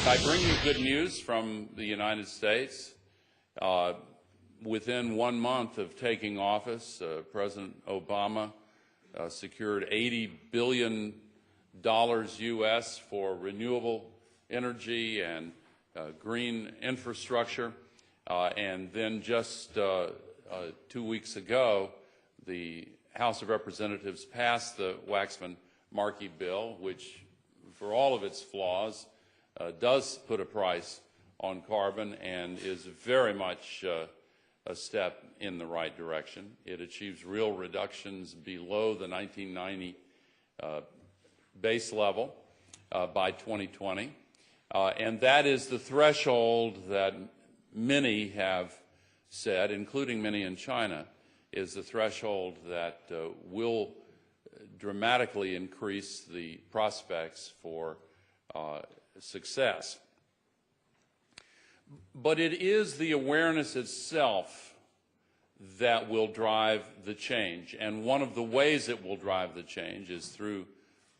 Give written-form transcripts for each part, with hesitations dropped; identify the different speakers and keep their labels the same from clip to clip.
Speaker 1: I bring you good news from the United States. Within 1 month of taking office, President Obama secured $80 billion U.S. for renewable energy and green infrastructure. And then just 2 weeks ago, the House of Representatives passed the Waxman-Markey bill, which, for all of its flaws, does put a price on carbon and is very much a step in the right direction. It achieves real reductions below the 1990 base level by 2020. And that is the threshold that many have said, including many in China, is the threshold that will dramatically increase the prospects for success. But it is the awareness itself that will drive the change. And one of the ways it will drive the change is through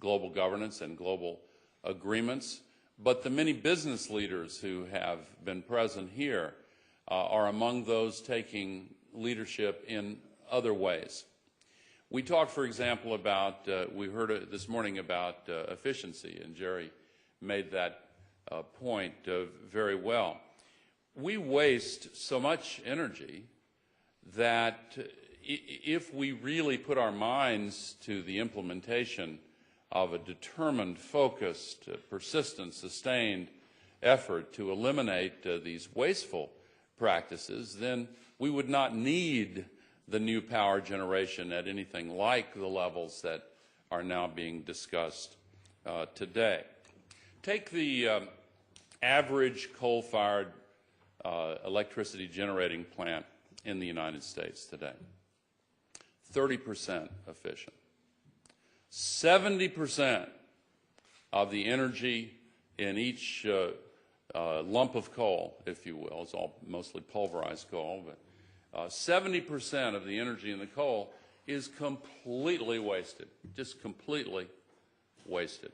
Speaker 1: global governance and global agreements. But the many business leaders who have been present here are among those taking leadership in other ways. We talked, for example, about, we heard this morning about efficiency, and Jerry made that point very well. We waste so much energy that if we really put our minds to the implementation of a determined, focused, persistent, sustained effort to eliminate these wasteful practices, then we would not need the new power generation at anything like the levels that are now being discussed today. Take the average coal-fired electricity generating plant in the United States today. 30% efficient. 70% of the energy in each lump of coal, if you will, it's all mostly pulverized coal, but 70% of the energy in the coal is completely wasted, just completely wasted.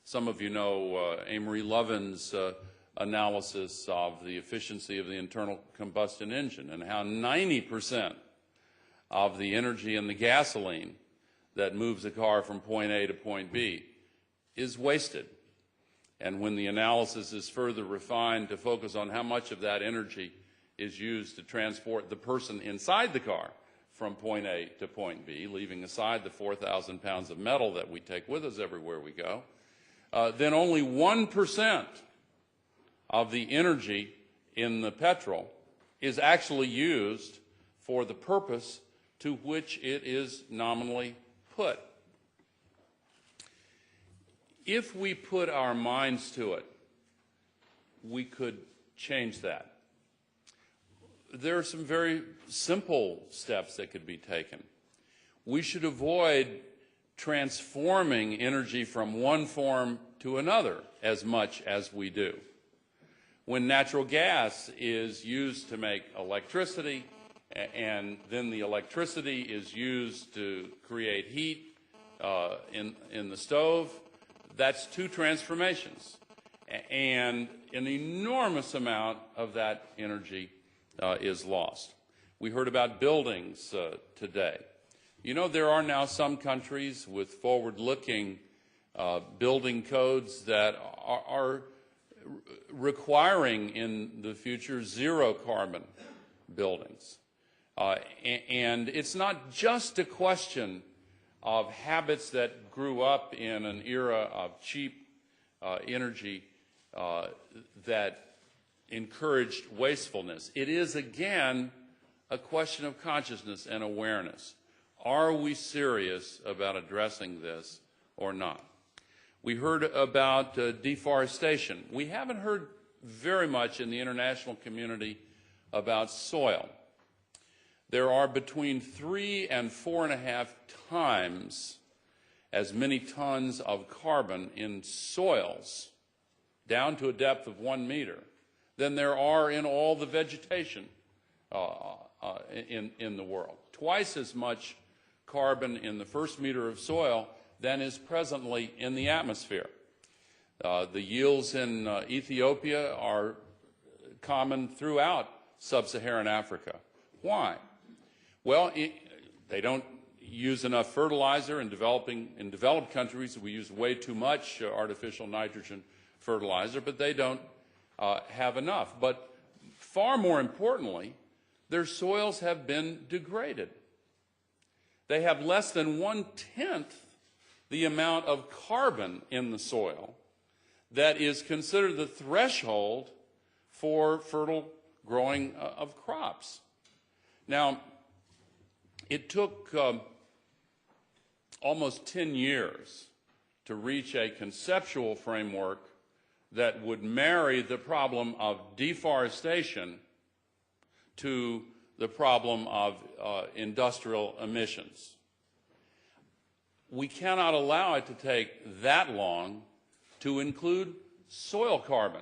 Speaker 1: Some of you know Amory Lovin's analysis of the efficiency of the internal combustion engine and how 90% of the energy in the gasoline that moves a car from point A to point B is wasted. And when the analysis is further refined to focus on how much of that energy is used to transport the person inside the car from point A to point B, leaving aside the 4,000 pounds of metal that we take with us everywhere we go, then only 1% of the energy in the petrol is actually used for the purpose to which it is nominally put. If we put our minds to it, we could change that. There are some very simple steps that could be taken. We should avoid transforming energy from one form to another as much as we do. When natural gas is used to make electricity, and then the electricity is used to create heat in the stove, that's two transformations. And an enormous amount of that energy is lost. We heard about buildings today. You know, there are now some countries with forward-looking building codes that are requiring in the future zero carbon buildings. And it's not just a question of habits that grew up in an era of cheap energy that encouraged wastefulness. It is, again, a question of consciousness and awareness. Are we serious about addressing this or not? We heard about deforestation. We haven't heard very much in the international community about soil. There are between 3 and 4.5 times as many tons of carbon in soils down to a depth of 1 meter than there are in all the vegetation in the world. Twice as much carbon in the first meter of soil than is presently in the atmosphere. The yields in Ethiopia are common throughout sub-Saharan Africa. Why? Well, they don't use enough fertilizer. In developed countries, we use way too much artificial nitrogen fertilizer, but they don't have enough. But far more importantly, their soils have been degraded. They have less than 1/10 the amount of carbon in the soil that is considered the threshold for fertile growing of crops. Now, it took almost 10 years to reach a conceptual framework that would marry the problem of deforestation to the problem of industrial emissions. We cannot allow it to take that long to include soil carbon.